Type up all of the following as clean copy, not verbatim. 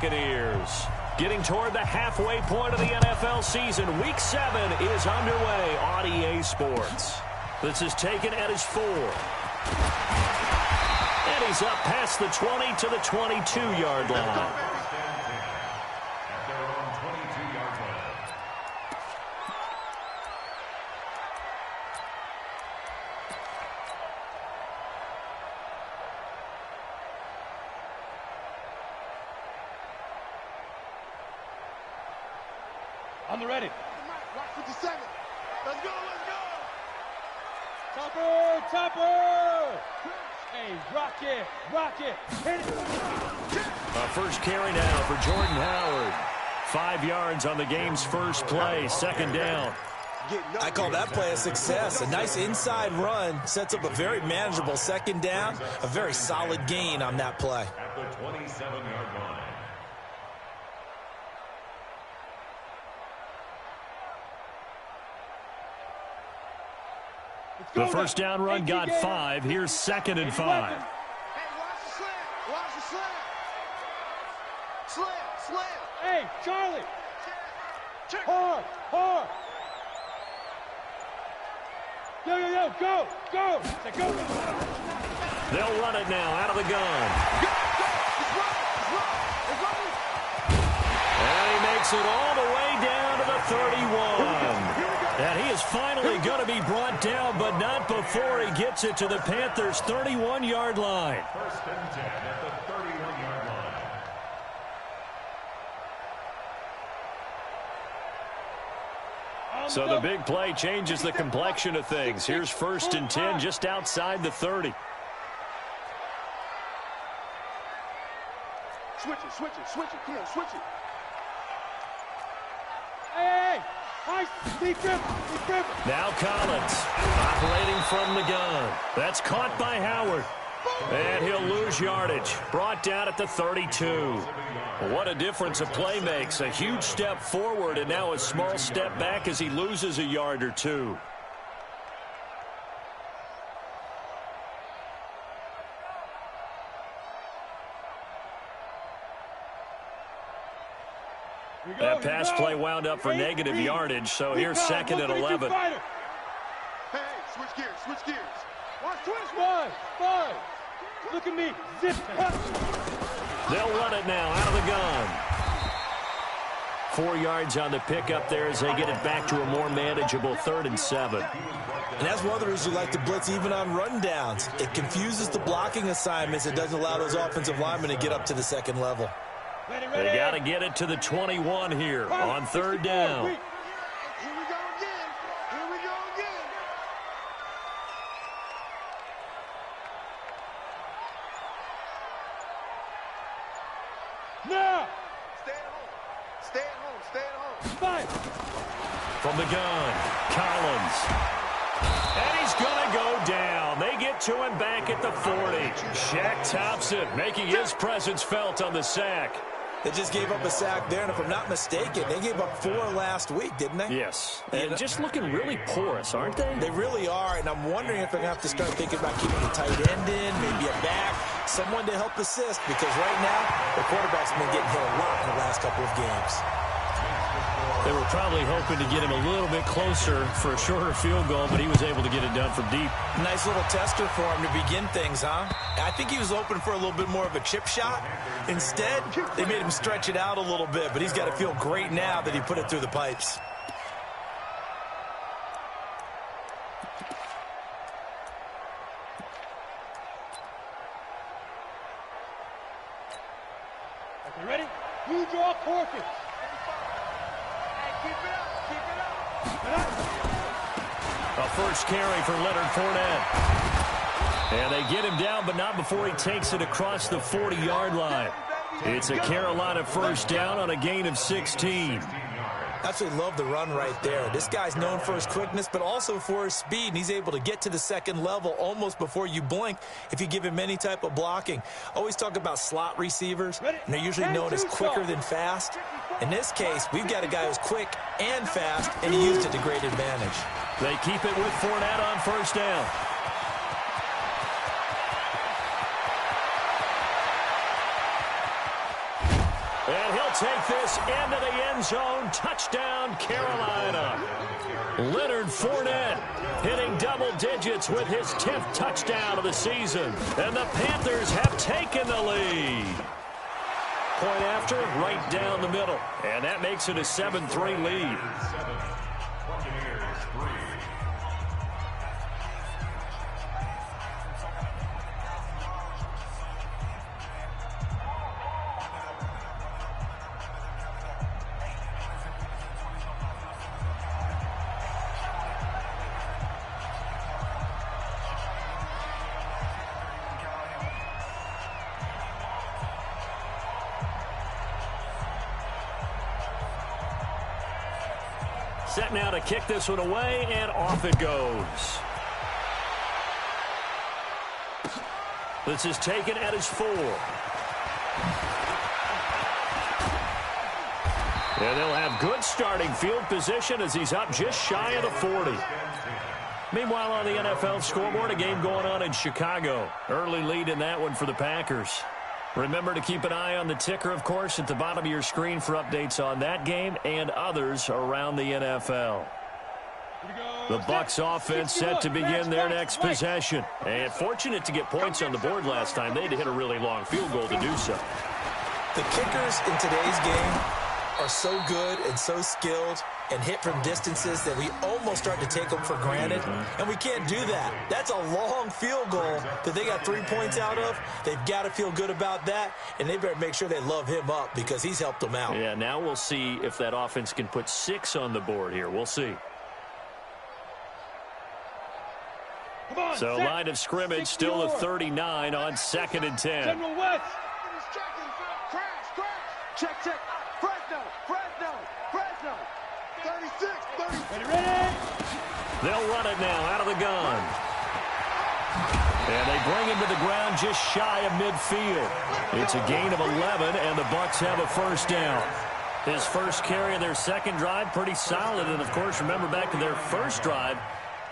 Buccaneers. Getting toward the halfway point of the NFL season, Week 7 is underway on EA Sports. This is taken at his 4. And he's up past the 20 to the 22-yard line. On the ready. Rock 57. Let's go, let's go. Topper, topper. Hey, rock it, hit it. A first carry now for Jordan Howard. 5 yards on the game's first play, second down. I call that play a success. A nice inside run sets up a very manageable second down. A very solid gain on that play. At the 27-yard line. The first down run got 5. Here's 2nd and 5. Hey, watch the slant. Watch the slant. Slant. Hey, Charlie. Check. Hard. Yo, go. Say go. They'll run it now out of the gun. Go. It's running. And he makes it all the way down to the 31. And he is finally going to be brought down, but not before he gets it to the Panthers' 31-yard line. First and 10 at the 31-yard line. So the big play changes the complexion of things. Here's 1st and 10 just outside the 30. Switch it. Come on, switch it. Hey. Deep grip. Now Collins operating from the gun. That's caught by Howard. And he'll lose yardage. Brought down at the 32. What a difference a play makes. A huge step forward and now a small step back as he loses a yard or two. That pass play wound up for negative yardage, so here's 2nd and 11. Hey, switch gears. Watch twist. 5. Look at me. Zip. They'll run it now out of the gun. 4 yards on the pickup there as they get it back to a more manageable 3rd and 7. And that's one of the reasons you like to blitz even on rundowns. It confuses the blocking assignments. It doesn't allow those offensive linemen to get up to the second level. They got to get it to the 21 here on 3rd down. Here we go again. Now. Stay at home. 5. From the gun, Collins. And he's going to go down. They get to him back at the 40. Shaq Thompson making his presence felt on the sack. They just gave up a sack there, and if I'm not mistaken, they gave up 4 last week, didn't they? Yes. And just looking really porous, aren't they? They really are, and I'm wondering if they're going to have to start thinking about keeping a tight end in, maybe a back, someone to help assist, because right now, the quarterback's been getting hit a lot in the last couple of games. They were probably hoping to get him a little bit closer for a shorter field goal, but he was able to get it done from deep. Nice little tester for him to begin things, huh? I think he was hoping for a little bit more of a chip shot. Instead, they made him stretch it out a little bit, but he's got to feel great now that he put it through the pipes. Okay, ready? You draw Corkins. Keep it up. A first carry for Leonard Fournette. And they get him down, but not before he takes it across the 40-yard line. It's a Carolina first down on a gain of 16. Absolutely love the run right there. This guy's known for his quickness, but also for his speed, and he's able to get to the second level almost before you blink if you give him any type of blocking. Always talk about slot receivers, and they're usually known as quicker than fast. In this case, we've got a guy who's quick and fast, and he used it to great advantage. They keep it with Fournette on first down. And he'll take this into the end zone. Touchdown, Carolina. Leonard Fournette hitting double digits with his 10th touchdown of the season. And the Panthers have taken the lead. Point after, right down the middle. And that makes it a 7-3 lead. Set now to kick this one away, and off it goes. This is taken at his 4. And they'll have good starting field position as he's up just shy of the 40. Meanwhile, on the NFL scoreboard, a game going on in Chicago. Early lead in that one for the Packers. Remember to keep an eye on the ticker, of course, at the bottom of your screen for updates on that game and others around the NFL. The Bucs offense set to begin their next possession. And fortunate to get points on the board last time. They had to hit a really long field goal to do so. The kickers in today's game are so good and so skilled and hit from distances that we almost start to take them for granted, and we can't do that. That's a long field goal that they got 3 points out of. They've got to feel good about that, and they better make sure they love him up because he's helped them out. Yeah, now we'll see if that offense can put 6 on the board here. We'll see. So line of scrimmage still at 39 on 2nd and 10. General West. Crash. Check. Fresno. 36, 30. Ready? They'll run it now out of the gun. And they bring him to the ground just shy of midfield. It's a gain of 11, and the Bucs have a first down. His first carry of their second drive, pretty solid. And, of course, remember back to their first drive,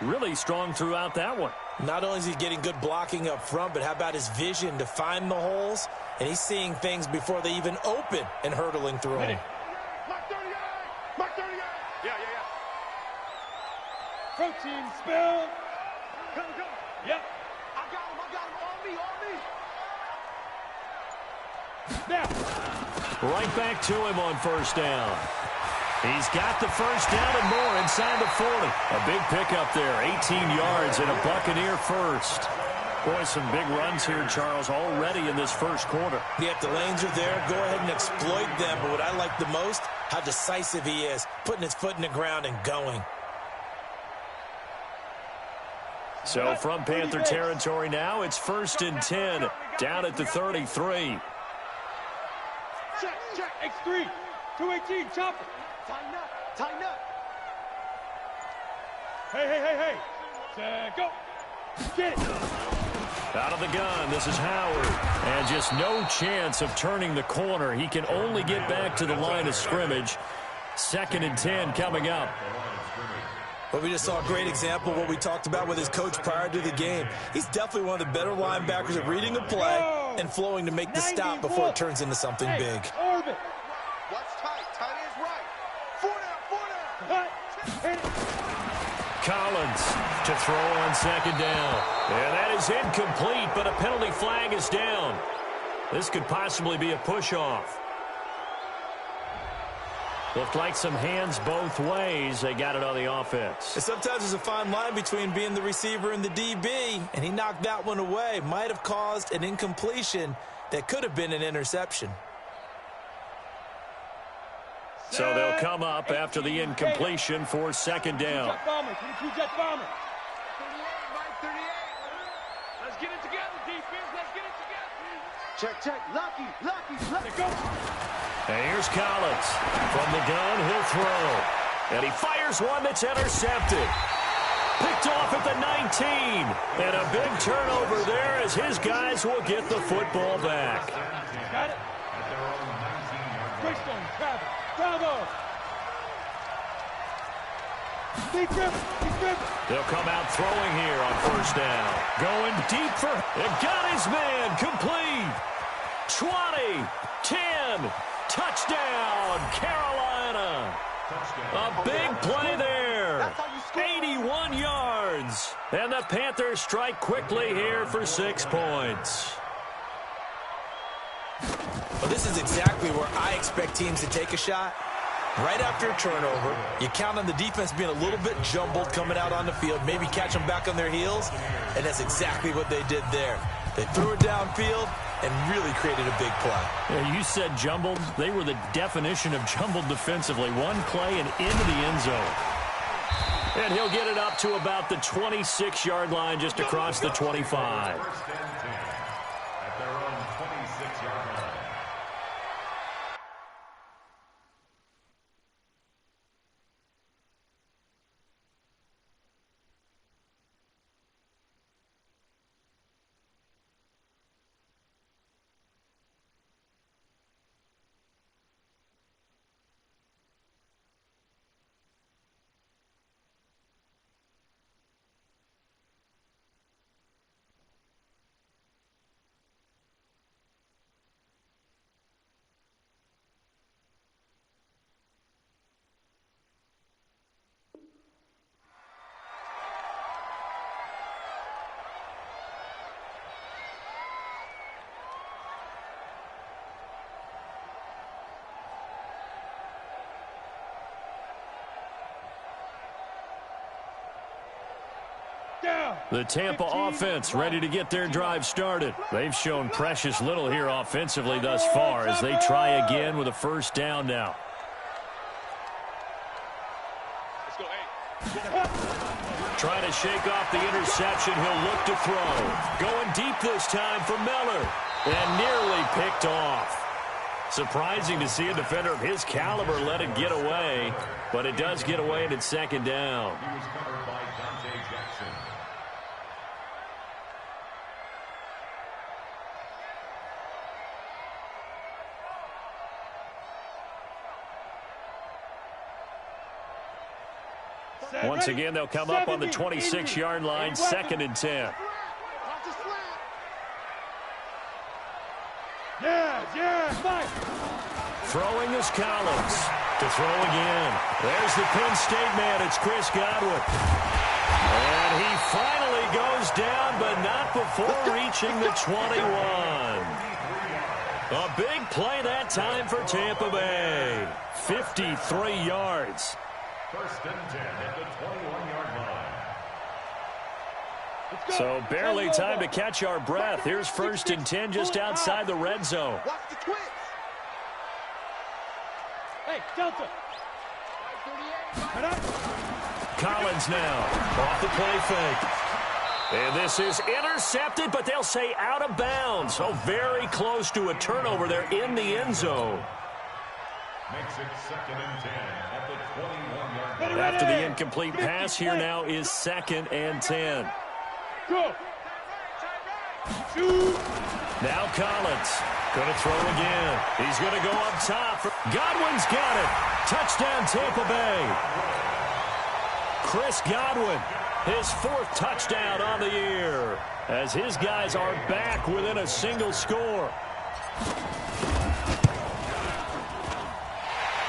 really strong throughout that one. Not only is he getting good blocking up front, but how about his vision to find the holes? And he's seeing things before they even open and hurdling through them. Mark 38. Yeah. Protein spill. Go. Yep. I got him. On me. Now. Right back to him on first down. He's got the first down and more inside the 40. A big pickup there, 18 yards and a Buccaneer first. Boy, some big runs here, Charles, already in this first quarter. Yeah, if the lanes are there, go ahead and exploit them. But what I like the most, how decisive he is, putting his foot in the ground and going. So from Panther territory now, it's 1st and 10, down at the 33. Check. X3. 218. Chopper. Tighten up. Hey. Check. Go. Get it. Out of the gun, this is Howard. And just no chance of turning the corner. He can only get back to the line of scrimmage. 2nd and 10 coming up. Well, we just saw a great example of what we talked about with his coach prior to the game. He's definitely one of the better linebackers at reading a play and flowing to make the stop before it turns into something big. Orbit. What's tight? Tight ends right. 4 down. Cut. Hit it. Collins to throw on 2nd down. And that is incomplete, but a penalty flag is down. This could possibly be a push-off. Looked like some hands both ways. They got it on the offense. And sometimes there's a fine line between being the receiver and the DB, and he knocked that one away. Might have caused an incompletion that could have been an interception. So they'll come up after the incompletion for 2nd down. Jet bomber. 22 jet bomber. 38. Let's get it together, defense. Let's get it together. Check. Lucky. Go. And here's Collins. From the gun, he'll throw. And he fires one that's intercepted. Picked off at the 19. And a big turnover there as his guys will get the football back. Got it. Greystone, Travis. Bravo. Deep grip. They'll come out throwing here on 1st down. Going deep for it. Got his man complete. 20, 10, Touchdown, Carolina. A big play there. 81 yards. And the Panthers strike quickly here for 6 points. Well, this is exactly where I expect teams to take a shot. Right after a turnover, you count on the defense being a little bit jumbled coming out on the field, maybe catch them back on their heels, and that's exactly what they did there. They threw it downfield and really created a big play. Yeah, you said jumbled. They were the definition of jumbled defensively. One play and into the end zone. And he'll get it up to about the 26-yard line just across the 25. At their own 26-yard line. The Tampa offense ready to get their drive started. They've shown precious little here offensively thus far as they try again with a first down now. Let's go, Trying to shake off the interception. He'll look to throw. Going deep this time for Miller. And nearly picked off. Surprising to see a defender of his caliber let it get away. But it does get away and it's second down. He was covered by Dante Jackson. Once again, they'll come up on the 26-yard line, 2nd and 10. Throwing is Collins. To throw again. There's the Penn State man. It's Chris Godwin. And he finally goes down, but not before reaching the 21. A big play that time for Tampa Bay. 53 yards. First and 10 at the 21-yard line. So barely time to catch our breath. Here's 1st and 10 just outside the red zone. Watch the twins. Hey, Delta. Collins now off the play fake. And this is intercepted, but they'll say out of bounds. So very close to a turnover there in the end zone. Makes it 2nd and 10 at the 21-yard line. After the incomplete pass, here now is 2nd and 10. Go. Now Collins going to throw again. He's going to go up top. Godwin's got it. Touchdown Tampa Bay. Chris Godwin, his 4th touchdown on the year, as his guys are back within a single score.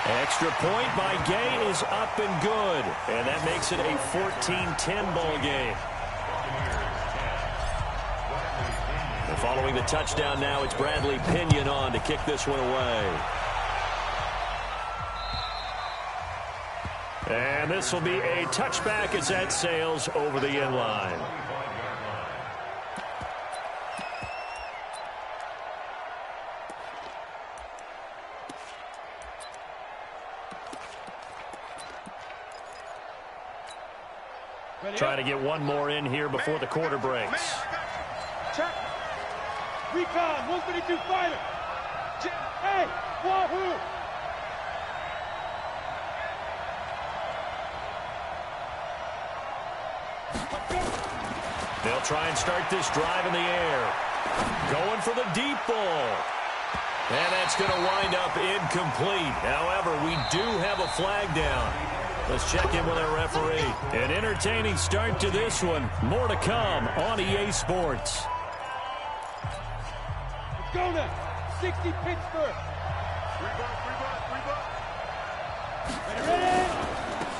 Extra point by Gay is up and good, and that makes it a 14-10 ball game. And following the touchdown now, it's Bradley Pinion on to kick this one away. And this will be a touchback as that sails over the end line. Trying to get one more in here before the quarter breaks. Check. Recon, 152 fighter. Hey, Wahoo. They'll try and start this drive in the air. Going for the deep ball. And that's going to wind up incomplete. However, we do have a flag down. Let's check in with our referee. An entertaining start to this one. More to come on EA Sports. Let's go now. 60 Pittsburgh.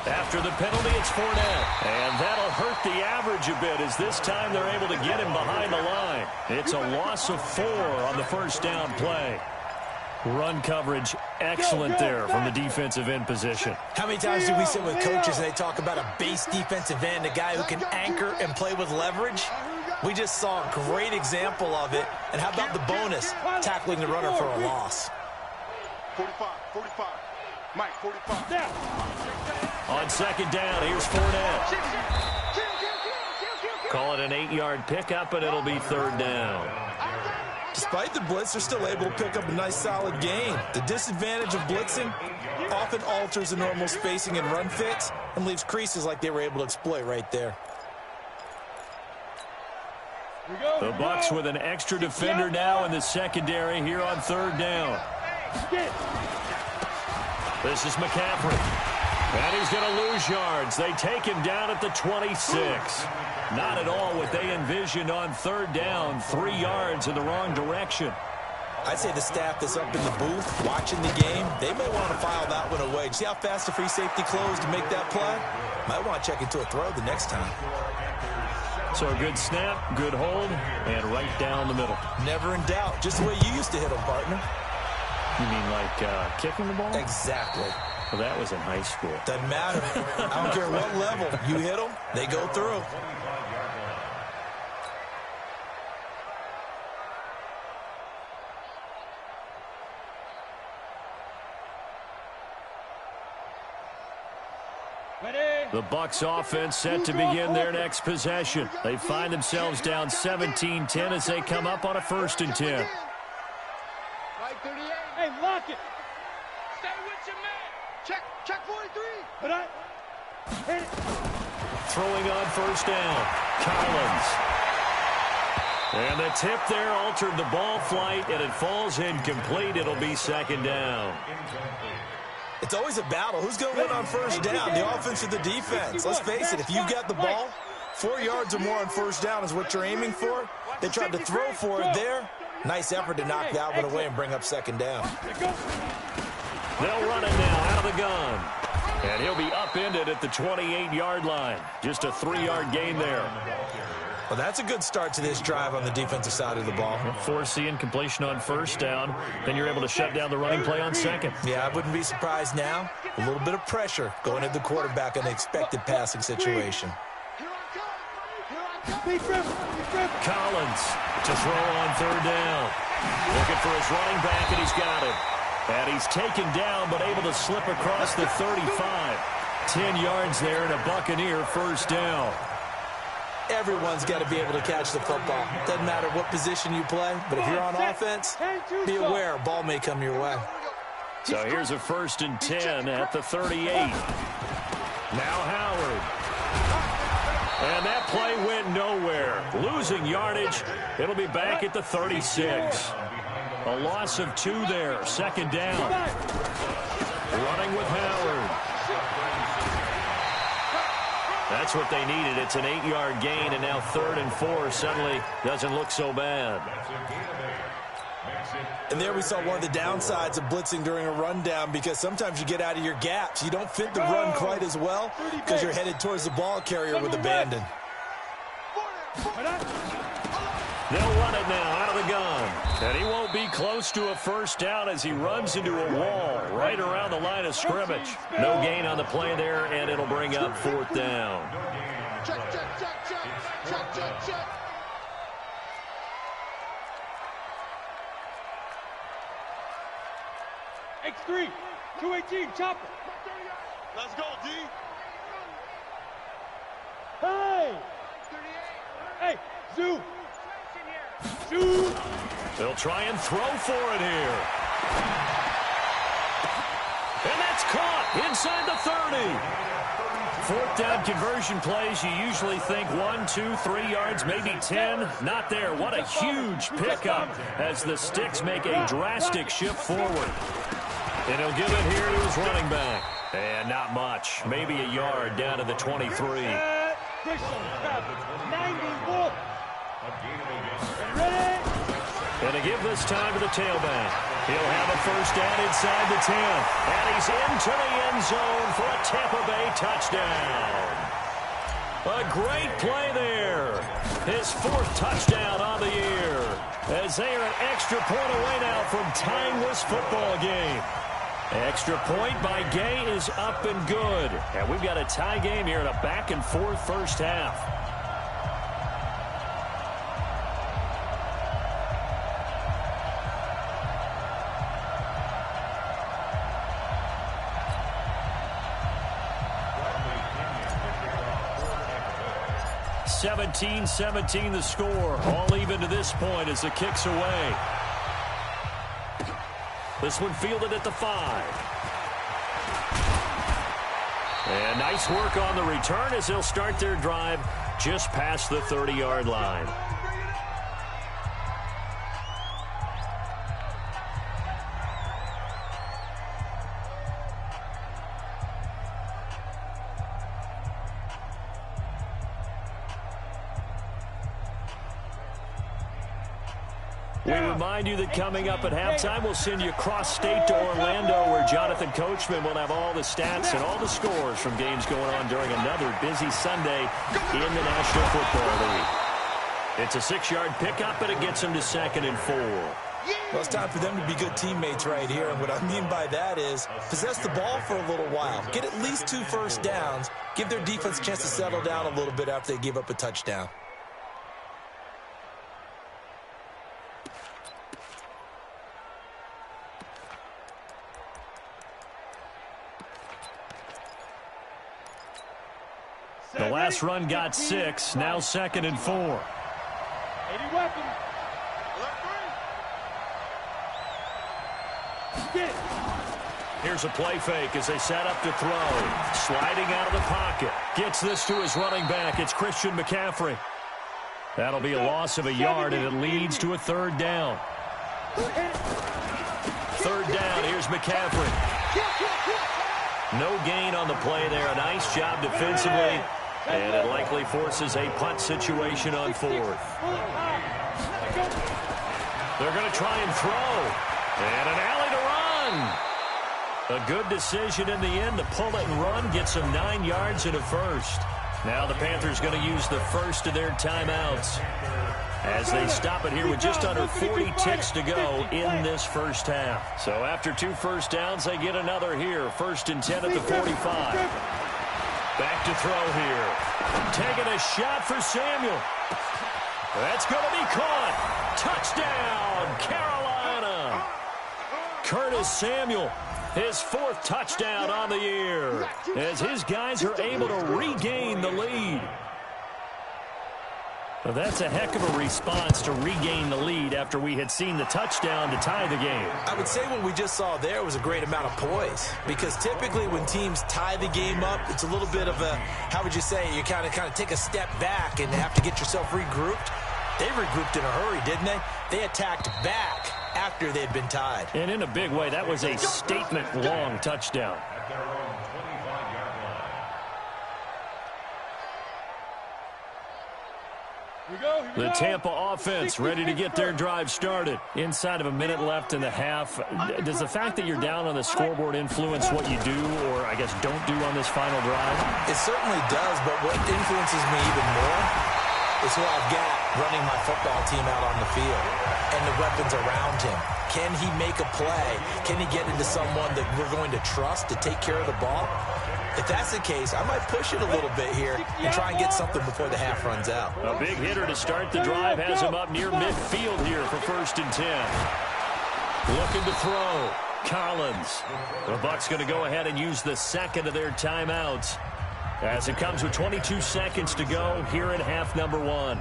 After the penalty, it's Fournette. And that'll hurt the average a bit as this time they're able to get him behind the line. It's a loss of 4 on the first down play. Run coverage excellent there from the defensive end position. How many times do we sit with coaches and they talk about a base defensive end, a guy who can anchor and play with leverage? We just saw a great example of it. And how about the bonus, tackling the runner for a loss? 45. Mike, 45. On second down, here's Fournette. Call it an 8-yard pickup, and it'll be third down. Despite the blitz, they're still able to pick up a nice, solid gain. The disadvantage of blitzing often alters the normal spacing and run fits and leaves creases like they were able to exploit right there. The Bucs with an extra defender now in the secondary here on third down. This is McCaffrey. And he's going to lose yards. They take him down at the 26. Not at all what they envisioned on third down. 3 yards in the wrong direction. I'd say the staff that's up in the booth watching the game, they may want to file that one away. See how fast the free safety closed to make that play? Might want to check into a throw the next time. So a good snap, good hold, and right down the middle. Never in doubt. Just the way you used to hit them, partner. You mean like kicking the ball? Exactly. Well, that was in high school. Doesn't matter. I don't care what level. You hit them, they go through. The Bucs offense set to begin their next possession. They find themselves down 17-10 as they come up on a 1st and 10. Hey, lock it. Stay with your man. Check 43. But hit it. Throwing on 1st down, Collins. And the tip there altered the ball flight, and it falls incomplete. It'll be 2nd down. It's always a battle. Who's going to win on 1st down, the offense or the defense? Let's face it, if you've got the ball, 4 yards or more on 1st down is what you're aiming for. They tried to throw for it there. Nice effort to knock that one away and bring up 2nd down. They'll run it now out of the gun. And he'll be upended at the 28-yard line. Just a 3-yard gain there. Well, that's a good start to this drive on the defensive side of the ball. Force the incompletion on 1st down. Then you're able to shut down the running play on 2nd. Yeah, I wouldn't be surprised now. A little bit of pressure going at the quarterback in an expected passing situation. Collins to throw on 3rd down. Looking for his running back, and he's got it. And he's taken down, but able to slip across the 35. 10 yards there, and a Buccaneer 1st down. Everyone's got to be able to catch the football. Doesn't matter what position you play, but if you're on offense, be aware a ball may come your way. So here's a 1st and 10 at the 38. Now Howard. And that play went nowhere. Losing yardage. It'll be back at the 36. A loss of 2 there. 2nd down. Running with Howard. That's what they needed. It's an 8-yard gain, and now 3rd and 4 suddenly doesn't look so bad. And there we saw one of the downsides of blitzing during a rundown, because sometimes you get out of your gaps. You don't fit the run quite as well because you're headed towards the ball carrier with abandon. They'll run it now out of the gun. And he won't be close to a 1st down as he runs into a wall right around the line of scrimmage. No gain on the play there, and it'll bring up 4th down. Check. X3, 218, chopper. Let's go, D. Hey, Zoo. Zoo. They'll try and throw for it here. And that's caught inside the 30. 4th down conversion plays, you usually think 1, 2, 3 yards, maybe 10. Not there. What a huge pickup as the Sticks make a drastic shift forward. And he'll give it here to his running back. And not much. Maybe a yard down to the 23. 91. Ready? And to give this time to the tailback. He'll have a first down inside the 10. And he's into the end zone for a Tampa Bay touchdown. A great play there. His 4th touchdown on the year. As they are an extra point away now from tying this football game. Extra point by Gay is up and good. And we've got a tie game here in a back-and-forth first half. (17-17) the score. All even to this point as the kick's away. This one fielded at the 5. And nice work on the return as they'll start their drive just past the 30-yard line. We remind you that coming up at halftime, we'll send you cross-state to Orlando, where Jonathan Coachman will have all the stats and all the scores from games going on during another busy Sunday in the National Football League. It's a 6-yard pickup, and it gets them to 2nd and 4. Well, it's time for them to be good teammates right here. And what I mean by that is possess the ball for a little while. Get at least 2 first downs. Give their defense a chance to settle down a little bit after they give up a touchdown. The last run got 6, now 2nd and 4. 80 weapons. Here's a play fake as they set up to throw. Sliding out of the pocket. Gets this to his running back. It's Christian McCaffrey. That'll be a loss of a yard, and it leads to a 3rd down. 3rd down, here's McCaffrey. No gain on the play there. A nice job defensively. And it likely forces a punt situation on 4th. They're going to try and throw. And an alley to run. A good decision in the end to pull it and run. Gets them 9 yards and a first. Now the Panthers going to use the first of their timeouts as they stop it here with just under 40 ticks to go in this first half. So after 2 first downs, they get another here. 1st and 10 at the 45. Back to throw here. Taking a shot for Samuel. That's going to be caught. Touchdown, Carolina. Curtis Samuel, his 4th touchdown on the year, as his guys are able to regain the lead. Well, that's a heck of a response to regain the lead after we had seen the touchdown to tie the game. I would say what we just saw there was a great amount of poise, because typically when teams tie the game up, it's a little bit of a, how would you say, you kind of take a step back and have to get yourself regrouped. They regrouped in a hurry, didn't they? They attacked back after they'd been tied. And in a big way, that was a statement-long touchdown. The Tampa offense ready to get their drive started. Inside of a minute left in the half. Does the fact that you're down on the scoreboard influence what you do, or I guess don't do on this final drive? It certainly does, but what influences me even more is who I've got running my football team out on the field and the weapons around him. Can he make a play? Can he get into someone that we're going to trust to take care of the ball? If that's the case, I might push it a little bit here and try and get something before the half runs out. A big hitter to start the drive has him up near midfield here for 1st and 10. Looking to throw. Collins. The Bucs going to go ahead and use the 2nd of their timeouts as it comes with 22 seconds to go here in half number 1.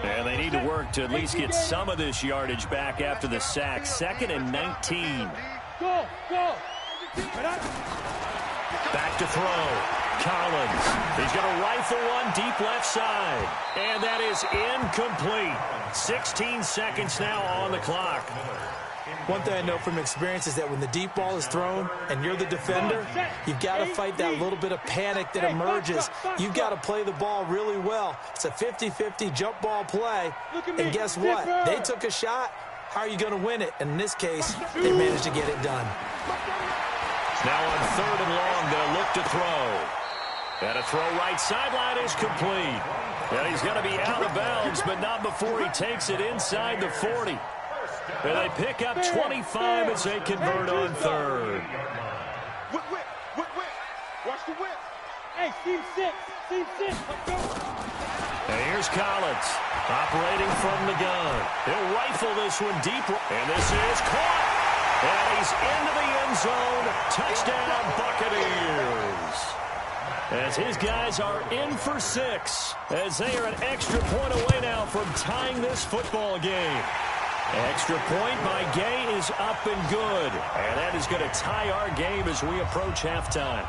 And they need to work to at least get some of this yardage back after the sack. 2nd and 19. Go. Back to throw. Collins. He's going to rifle one deep left side. And that is incomplete. 16 seconds now on the clock. One thing I know from experience is that when the deep ball is thrown and you're the defender, you've got to fight that little bit of panic that emerges. You've got to play the ball really well. It's a 50-50 jump ball play. And guess what? They took a shot. how are you going to win it? And in this case, they managed to get it done. Now on 3rd and long, they'll look to throw. And a throw right sideline is complete. And he's going to be out of bounds, but not before he takes it inside the 40. And they pick up 25 as they convert on 3rd. Whip. Watch the whip. Hey, Team 6. Team 6. Let's go. And here's Collins, operating from the gun. He'll rifle this one deep. And this is caught. And he's into the end zone. Touchdown, Buccaneers. As his guys are in for 6. As they are an extra point away now from tying this football game. Extra point by Gay is up and good. And that is going to tie our game as we approach halftime.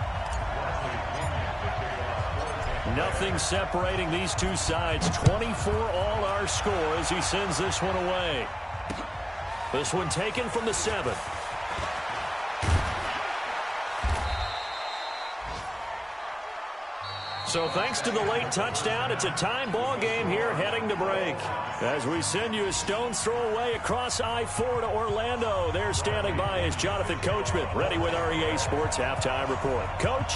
Nothing separating these two sides. 24 all our score as he sends this one away. This one taken from the 7th. So thanks to the late touchdown, it's a time ball game here heading to break. As we send you a stone's throw away across I-4 to Orlando. There standing by is Jonathan Coachman, ready with our EA Sports Halftime Report. Coach?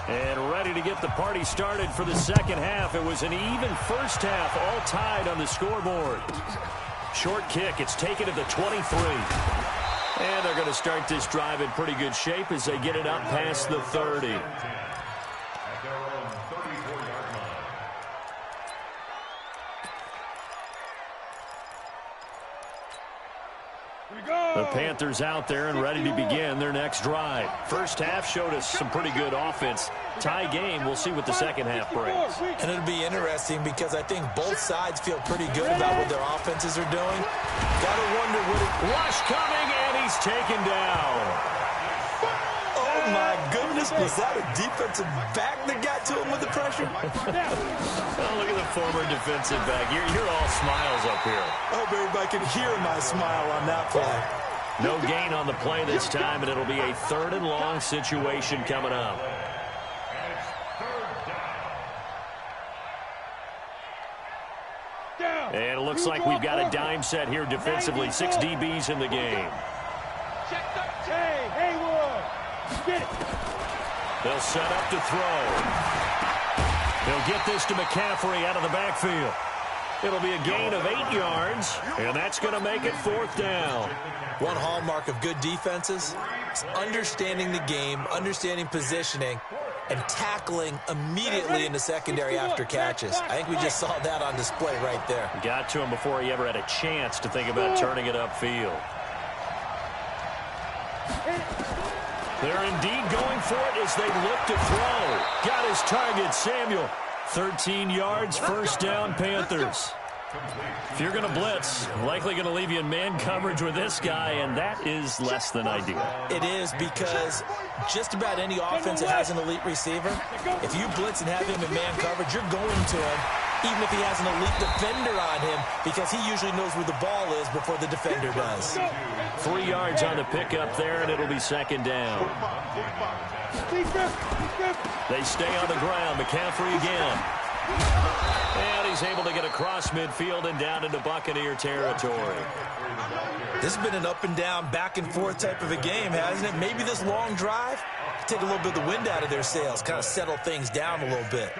And ready to get the party started for the second half. It was an even first half, all tied on the scoreboard. Short kick, it's taken to the 23. And they're going to start this drive in pretty good shape as they get it up past the 30. The Panthers out there and ready to begin their next drive. First half showed us some pretty good offense. Tie game, we'll see what the second half brings. And it'll be interesting because I think both sides feel pretty good about what their offenses are doing. Gotta wonder what it... Rush coming, and he's taken down. Oh, my goodness. Was that a defensive back that got to him with the pressure? Oh, look at the former defensive back. You're all smiles up here. I hope everybody can hear my smile on that play. No gain on the play this time, and it'll be a 3rd and long situation coming up. And it looks like we've got a dime set here defensively. 6 DBs in the game. Hey, Haywood. Get it. They'll set up to throw. They'll get this to McCaffrey out of the backfield. It'll be a gain of 8 yards, and that's going to make it 4th down. One hallmark of good defenses is understanding the game, understanding positioning, and tackling immediately in the secondary after catches. I think we just saw that on display right there. Got to him before he ever had a chance to think about turning it upfield. They're indeed going for it as they look to throw. Got his target, Samuel. 13 yards, 1st down, Panthers. If you're going to blitz, likely going to leave you in man coverage with this guy, and that is less than ideal. It is because just about any offense that has an elite receiver, if you blitz and have him in man coverage, you're going to him, even if he has an elite defender on him, because he usually knows where the ball is before the defender does. 3 yards on the pickup there, and it'll be 2nd down. They stay on the ground. McCaffrey again. And he's able to get across midfield and down into Buccaneer territory. This has been an up and down, back and forth type of a game, hasn't it? Maybe this long drive take a little bit of the wind out of their sails, kind of settle things down a little bit.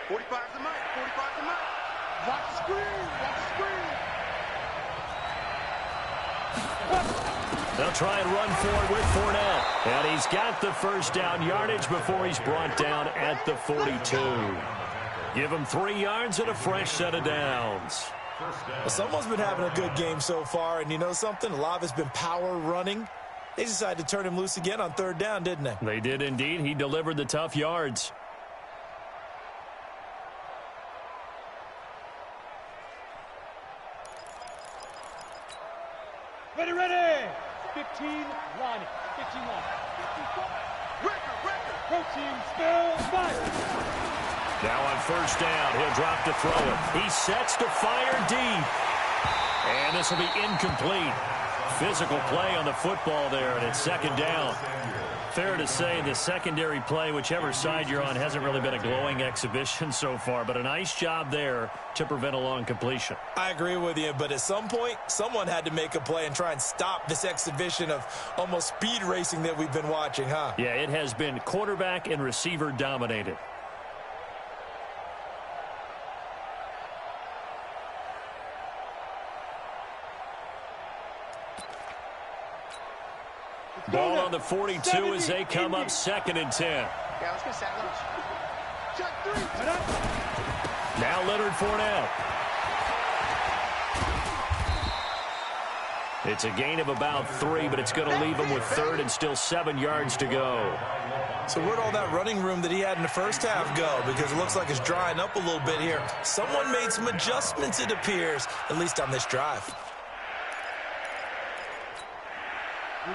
Watch the screen. They'll try and run forward with Fournette. And he's got the 1st down yardage before he's brought down at the 42. Give him 3 yards and a fresh set of downs. Well, someone's been having a good game so far, and you know something? A lot of it's been power running. They decided to turn him loose again on 3rd down, didn't they? They did indeed. He delivered the tough yards. Ready. 15 line. 15 line. Record. Pro team still fire. Now on 1st down, he'll drop to throw it. He sets to fire deep. And this will be incomplete. Physical play on the football there, and it's second down. Fair to say the secondary play, whichever side you're on, hasn't really been a glowing exhibition so far, but a nice job there to prevent a long completion. I agree with you, but at some point, someone had to make a play and try and stop this exhibition of almost speed racing that we've been watching, huh? Yeah, it has been quarterback and receiver dominated. Ball on the 42 as they come up 2nd and 10. Yeah, let's get set. Check 3. Now Leonard Fournette. It's a gain of about 3, but it's going to leave him with 3rd and still 7 yards to go. So where'd all that running room that he had in the first half go? Because it looks like it's drying up a little bit here. Someone made some adjustments, it appears, at least on this drive.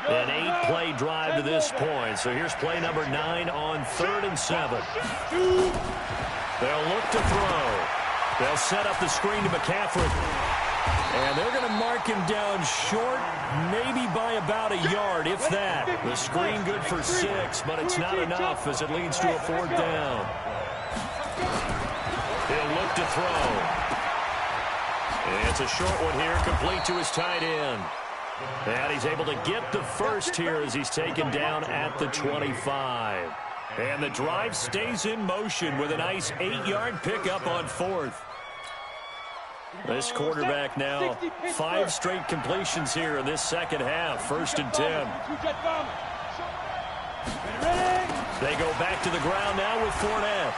An 8-play drive to this point. So here's play number 9 on 3rd and 7. They'll look to throw. They'll set up the screen to McCaffrey. And they're going to mark him down short, maybe by about a yard, if that. The screen good for 6, but it's not enough as it leads to a 4th down. He'll look to throw. And it's a short one here, complete to his tight end. And he's able to get the first here as he's taken down at the 25. And the drive stays in motion with a nice 8-yard pickup on 4th. This quarterback now 5 straight completions here in this second half. 1st and 10. They go back to the ground now with Fournette.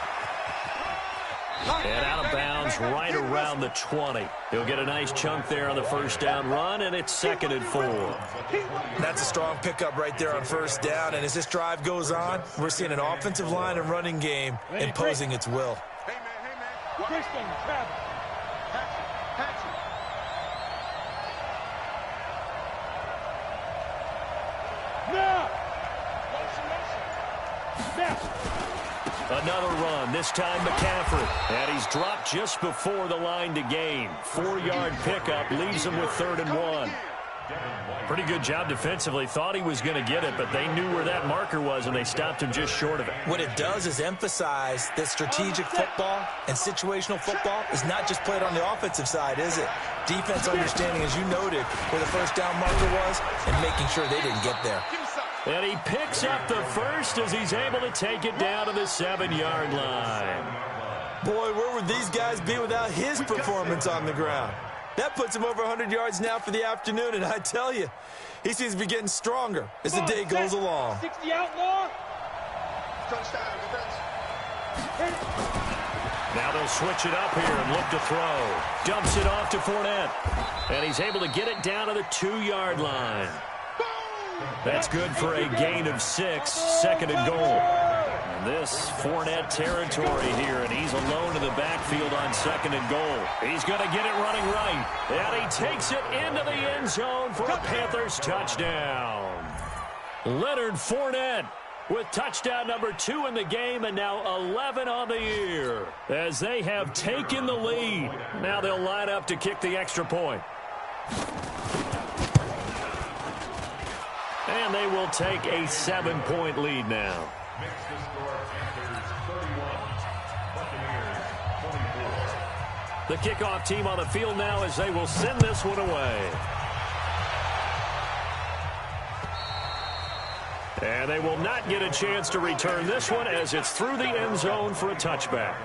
And out of bounds right around the 20. He'll get a nice chunk there on the 1st down run, and it's 2nd and 4. That's a strong pickup right there on 1st down, and as this drive goes on, we're seeing an offensive line and running game imposing its will. Hey, man. Another run, this time McCaffrey. And he's dropped just before the line to gain. 4-yard pickup leaves him with 3rd and 1. Pretty good job defensively. Thought he was going to get it, but they knew where that marker was, and they stopped him just short of it. What it does is emphasize that strategic football and situational football is not just played on the offensive side, is it? Defense understanding, as you noted, where the 1st down marker was and making sure they didn't get there. And he picks up the first as he's able to take it down to the 7-yard line. Boy, where would these guys be without his performance on the ground? That puts him over 100 yards now for the afternoon, and I tell you, he seems to be getting stronger as the day goes along. 60 outlaw. Touchdown, defense. Now they'll switch it up here and look to throw. Dumps it off to Fournette. And he's able to get it down to the 2-yard line. That's good for a gain of 6, 2nd and goal. And this Fournette territory here, and he's alone in the backfield on 2nd and goal. He's going to get it running right. And he takes it into the end zone for a Panthers touchdown. Leonard Fournette with touchdown number 2 in the game, and now 11 on the year as they have taken the lead. Now they'll line up to kick the extra point. And they will take a 7-point lead now. Makes the score Panthers 31, Buccaneers 24. The kickoff team on the field now as they will send this one away. And they will not get a chance to return this one as it's through the end zone for a touchback.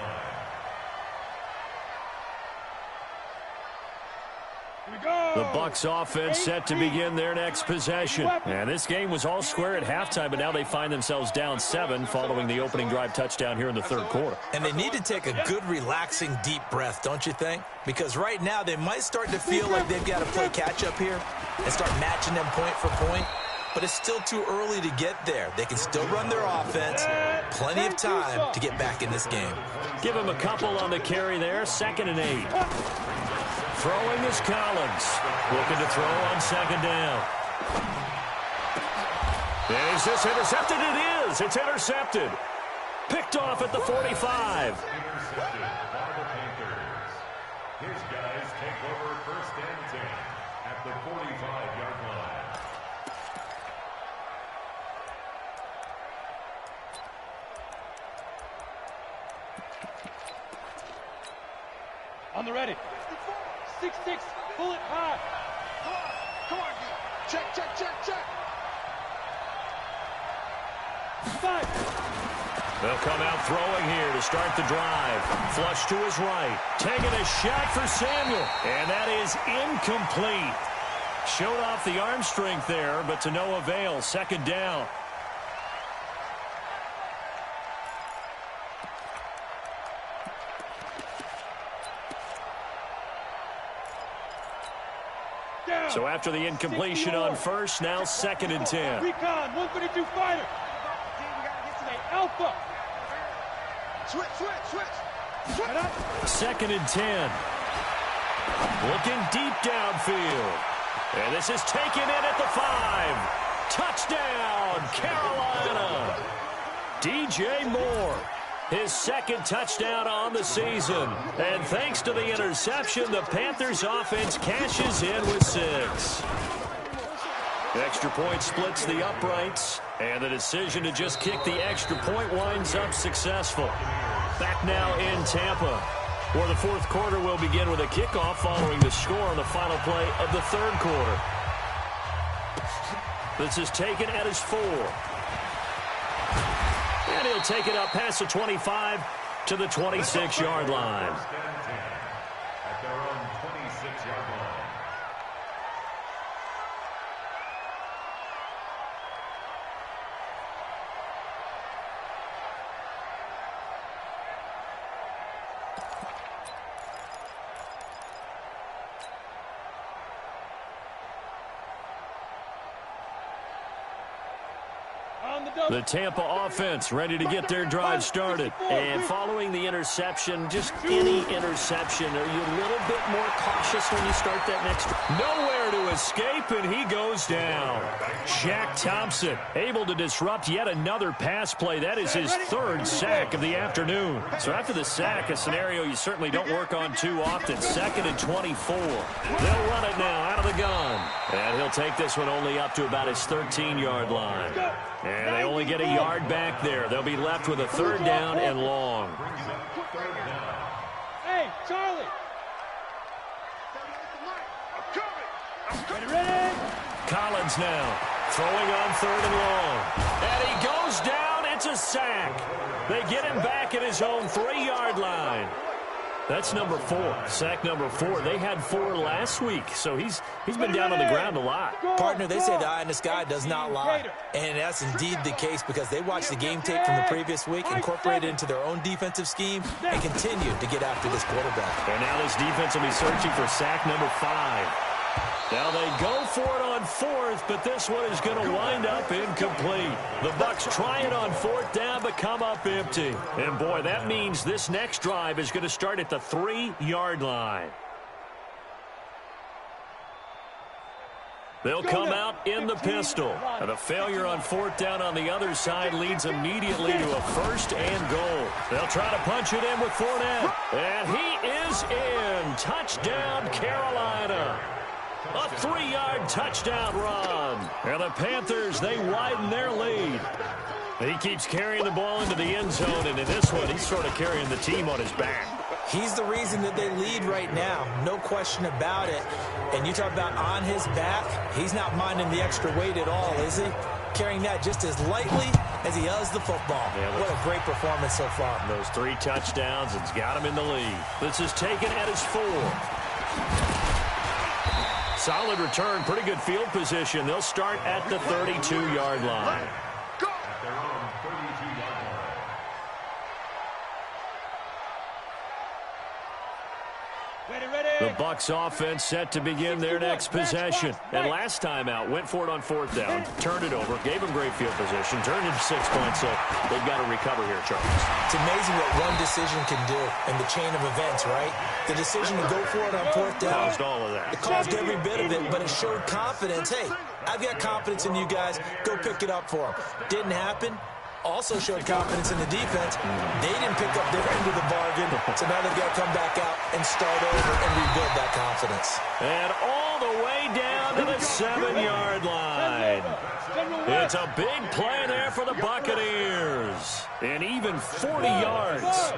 The Bucs offense set to begin their next possession. And this game was all square at halftime, but now they find themselves down 7 following the opening drive touchdown here in the 3rd quarter. And they need to take a good, relaxing, deep breath, don't you think? Because right now they might start to feel like they've got to play catch-up here and start matching them point for point. But it's still too early to get there. They can still run their offense. Plenty of time to get back in this game. Give him a couple on the carry there. 2nd and 8. Throwing is Collins. Looking to throw on 2nd down. And is this intercepted? It is. It's intercepted. Picked off at the 45. Intercepted by the Panthers. His guys take over 1st and 10. at the 45-yard line. On the ready. 6-6, pull it high. Come on, D. Check, check, check, check. 5. They'll come out throwing here to start the drive. Flush to his right. Taking a shot for Samuel. And that is incomplete. Showed off the arm strength there, but to no avail. Second down. Down. So after the incompletion on first, now 2nd and 10. Recon, 132 fighter. Stay alpha. Switch, switch, switch. Right up. 2nd and 10. Looking deep downfield. And this is taken in at the 5. Touchdown, Carolina. DJ Moore. His 2nd touchdown on the season. And thanks to the interception, the Panthers offense cashes in with 6. Extra point splits the uprights. And the decision to just kick the extra point winds up successful. Back now in Tampa, where the 4th quarter will begin with a kickoff following the score on the final play of the 3rd quarter. This is taken at his 4. And he'll take it up past the 25 to the 26-yard line. At their own 26-yard line. The Tampa offense ready to get their drive started. And following the interception, just any interception, are you a little bit more cautious when you start that next drive? Nowhere to escape, and he goes down. Shaq Thompson able to disrupt yet another pass play. That is his 3rd sack of the afternoon. So after the sack, a scenario you certainly don't work on too often. 2nd and 24. They'll run it now out of the gun. And he'll take this one only up to about his 13-yard line. And they only get a yard back there. They'll be left with a 3rd down and long. Hey, Charlie. I'm coming. Ready? Collins now throwing on 3rd and long. And he goes down. It's a sack. They get him back at his own 3-yard line. That's number 4. Sack number 4. They had 4 last week, so he's been down on the ground a lot. Partner, they say the eye in the sky does not lie. And that's indeed the case because they watched the game tape from the previous week, incorporated it into their own defensive scheme, and continue to get after this quarterback. And now this defense will be searching for sack number 5. Now they go for it on 4th, but this one is going to wind up incomplete. The Bucs try it on 4th down, but come up empty. And boy, that means this next drive is going to start at the 3-yard line. They'll come out in the pistol. And a failure on 4th down on the other side leads immediately to a 1st and goal. They'll try to punch it in with Fournette. And he is in. Touchdown, Carolina. A 3-yard touchdown run. And the Panthers, they widen their lead. He keeps carrying the ball into the end zone, and in this one, he's sort of carrying the team on his back. He's the reason that they lead right now. No question about it. And you talk about on his back, he's not minding the extra weight at all, is he? Carrying that just as lightly as he does the football. Yeah, what a great performance so far. Those 3 touchdowns, it's got him in the lead. This is taken at his 4. Solid return, pretty good field position. They'll start at the 32-yard line. Go. At their own 32-yard line. The Bucs offense set to begin their next possession. And last time out, went for it on 4th down, turned it over, gave them great field position, turned into 6 points, so they've got to recover here, Charles. It's amazing what one decision can do in the chain of events, right? The decision to go for it on 4th down. Caused all of that. It caused every bit of it, but it showed confidence. Hey, I've got confidence in you guys. Go pick it up for them. Didn't happen. also showed confidence in the defense. They didn't pick up their end of the bargain, so now they've got to come back out and start over and rebuild that confidence. And all the way down to the 7-yard line. It's a big play there for the Buccaneers. And even 40 yards.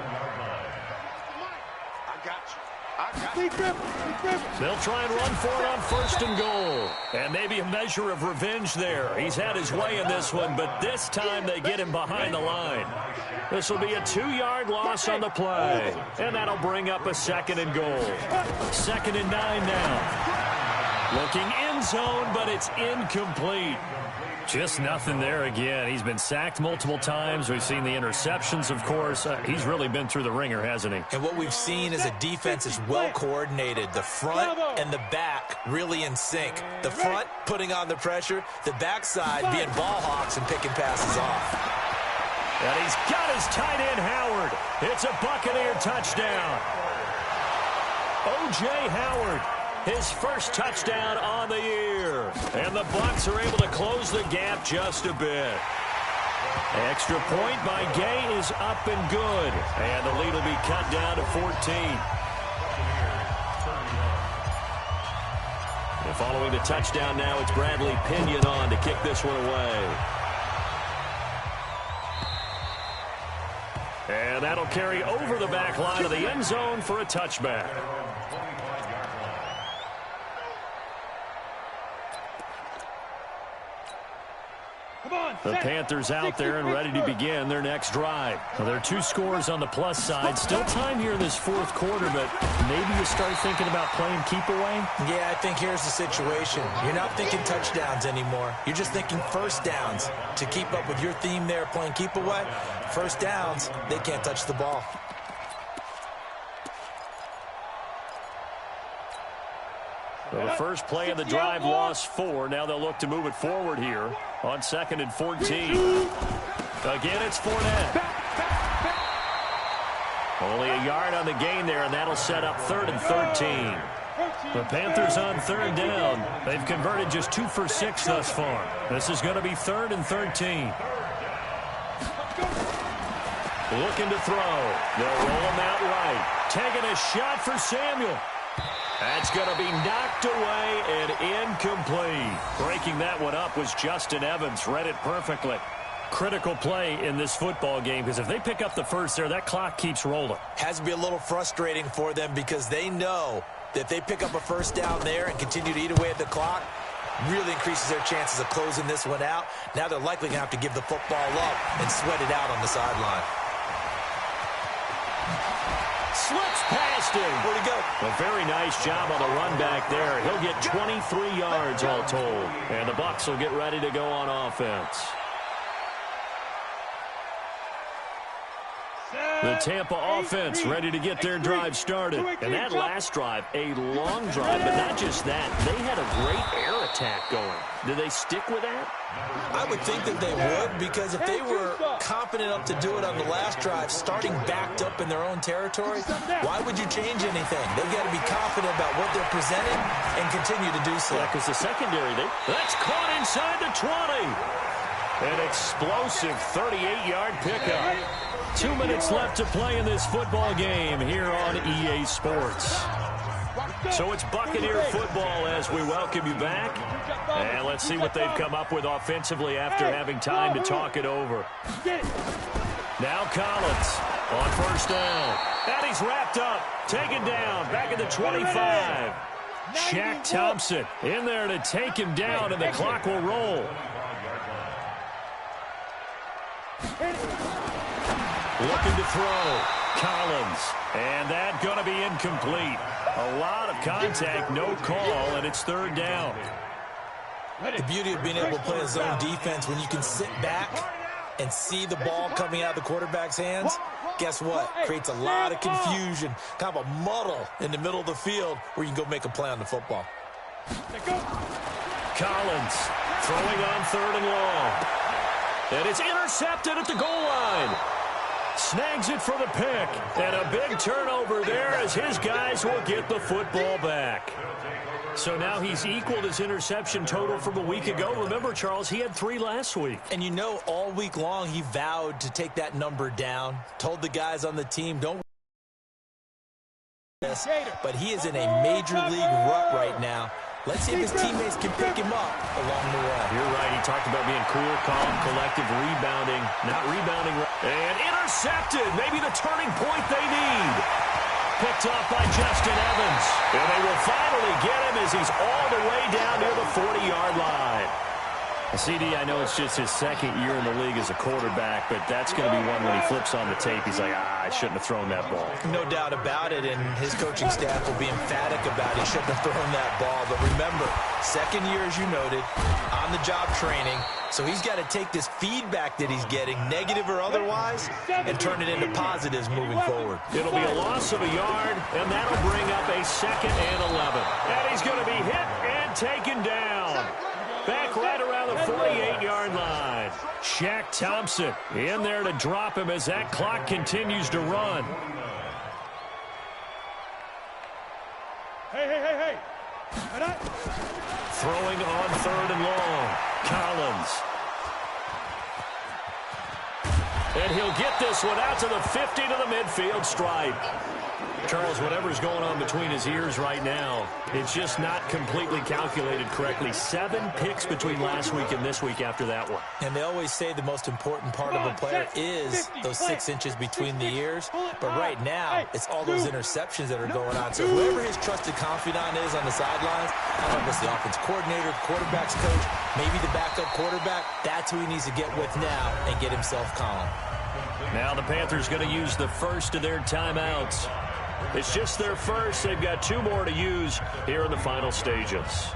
They'll try and run for it on 1st and goal. And maybe a measure of revenge there. He's had his way in this one, but this time they get him behind the line. This will be a 2-yard loss on the play. And that'll bring up a 2nd and goal. 2nd and 9 now. Looking end zone, but it's incomplete. Just nothing there again. He's been sacked multiple times. We've seen the interceptions, of course. He's really been through the ringer, hasn't he? And what we've seen is a defense is well coordinated. The front and the back really in sync. The front putting on the pressure. The backside being ball hawks and picking passes off. And he's got his tight end, Howard. It's a Buccaneer touchdown. O.J. Howard. His first touchdown on the year. And the Bucs are able to close the gap just a bit. Extra point by Gay is up and good. And the lead will be cut down to 14. And following the touchdown now, it's Bradley Pinion on to kick this one away. And that'll carry over the back line of the end zone for a touchback. The Panthers out there and ready to begin their next drive. Well, there are 2 scores on the plus side. Still time here in this 4th quarter, but maybe you start thinking about playing keep away? Yeah, I think here's the situation. You're not thinking touchdowns anymore. You're just thinking first downs. To keep up with your theme there, playing keep away, first downs, they can't touch the ball. So the first play of the drive lost 4. Now they'll look to move it forward here on 2nd and 14. Again, it's Fournette. Only a yard on the gain there, and that'll set up 3rd and 13. The Panthers on 3rd down. They've converted just 2 for 6 thus far. This is going to be 3rd and 13. Looking to throw. They'll roll him out right. Taking a shot for Samuel. That's going to be knocked away and incomplete. Breaking that one up was Justin Evans. Read it perfectly. Critical play in this football game, because if they pick up the first there, that clock keeps rolling. Has to be a little frustrating for them because they know that if they pick up a first down there and continue to eat away at the clock, really increases their chances of closing this one out. Now they're likely going to have to give the football up and sweat it out on the sideline. Slips past him. Where'd he go? A very nice job on the run back there. He'll get 23 yards all told. And the Bucs will get ready to go on offense. The Tampa offense ready to get their drive started. And that last drive, a long drive, but not just that. They had a great air attack going. Do they stick with that? I would think that they would, because if they were confident enough to do it on the last drive, starting backed up in their own territory, why would you change anything? They've got to be confident about what they're presenting and continue to do so. Yeah, because the secondary, that's caught inside the 20. An explosive 38-yard pickup. 2 minutes left to play in this football game here on EA Sports. So it's Buccaneer football as we welcome you back. And let's see what they've come up with offensively after having time to talk it over. Now Collins on first down. And he's wrapped up, taken down, back at the 25. Shaq Thompson in there to take him down, and the clock will roll. Looking to throw. Collins. And that going to be incomplete. A lot of contact, no call, and it's 3rd down. The beauty of being able to play a zone defense, when you can sit back and see the ball coming out of the quarterback's hands, guess what? Creates a lot of confusion, kind of a muddle in the middle of the field where you can go make a play on the football. Collins throwing on 3rd and long. And it's intercepted at the goal line. Snags it for the pick. And a big turnover there as his guys will get the football back. So now he's equaled his interception total from a week ago. Remember, Charles, he had 3 last week. And you know, all week long he vowed to take that number down, told the guys on the team, don't this, but he is in a major league rut right now. Let's see if his teammates can pick him up along the way. You're right. He talked about being cool, calm, collective, rebounding, not rebounding. And intercepted. Maybe the turning point they need. Picked off by Justin Evans. And they will finally get him as he's all the way down near the 40-yard line. CD, I know it's just his second year in the league as a quarterback, but that's going to be one when he flips on the tape. He's like, I shouldn't have thrown that ball. No doubt about it, and his coaching staff will be emphatic about he shouldn't have thrown that ball. But remember, second year, as you noted, on-the-job training, so he's got to take this feedback that he's getting, negative or otherwise, and turn it into positives moving forward. It'll be a loss of a yard, and that'll bring up a 2nd and 11. And he's going to be hit and taken down. Back right around the 48-yard line. Shaq Thompson in there to drop him as that clock continues to run. Hey. Throwing on 3rd and long. Collins. And he'll get this one out to the 50 to the midfield stripe. Charles, whatever's going on between his ears right now, it's just not completely calculated correctly. 7 picks between last week and this week after that one. And they always say the most important part of a player is those 6 inches between the ears. But right now, it's all those interceptions that are going on. So whoever his trusted confidant is on the sidelines, I don't know if it's the offense coordinator, the quarterback's coach, maybe the backup quarterback, that's who he needs to get with now and get himself calm. Now the Panthers going to use the first of their timeouts. It's just their first. They've got 2 more to use here in the final stages.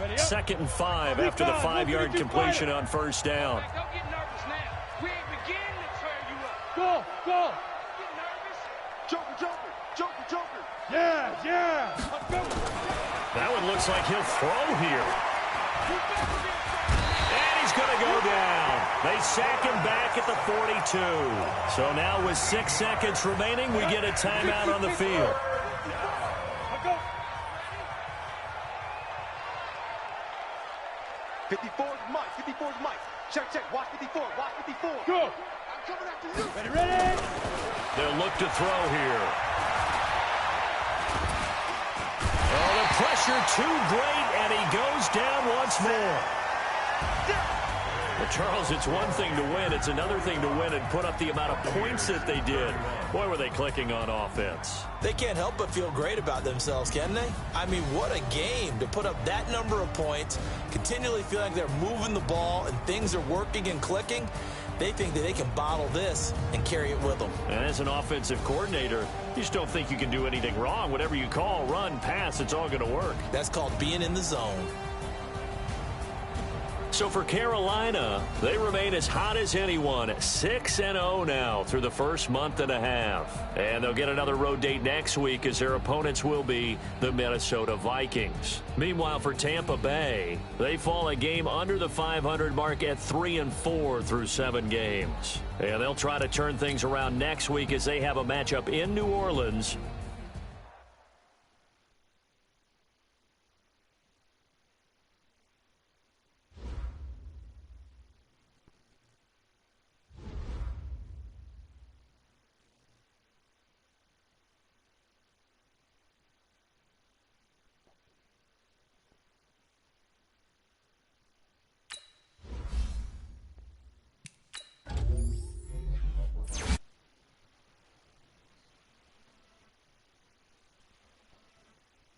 2nd and 5 after the 5-yard completion on 1st down. Don't get nervous now. We ain't beginning to turn you up. Go. Get nervous. Joker. Yeah. Let's go. That one looks like he'll throw here. And he's going to go down. They sack him back at the 42. So now with 6 seconds remaining, we get a timeout on the field. Let's go. 54's Mike. Check. Watch 54. Go. I'm coming after you. Ready. They'll look to throw here. Oh, the pressure too great, and he goes down once more. But Charles, it's one thing to win. It's another thing to win and put up the amount of points that they did. Boy, were they clicking on offense. They can't help but feel great about themselves, can they? I mean, what a game to put up that number of points, continually feel like they're moving the ball and things are working and clicking. They think that they can bottle this and carry it with them. And as an offensive coordinator, you just don't think you can do anything wrong. Whatever you call, run, pass, it's all going to work. That's called being in the zone. So for Carolina, they remain as hot as anyone, 6-0 now through the first month and a half. And they'll get another road date next week as their opponents will be the Minnesota Vikings. Meanwhile, for Tampa Bay, they fall a game under the 500 mark at 3-4 through 7 games. And they'll try to turn things around next week as they have a matchup in New Orleans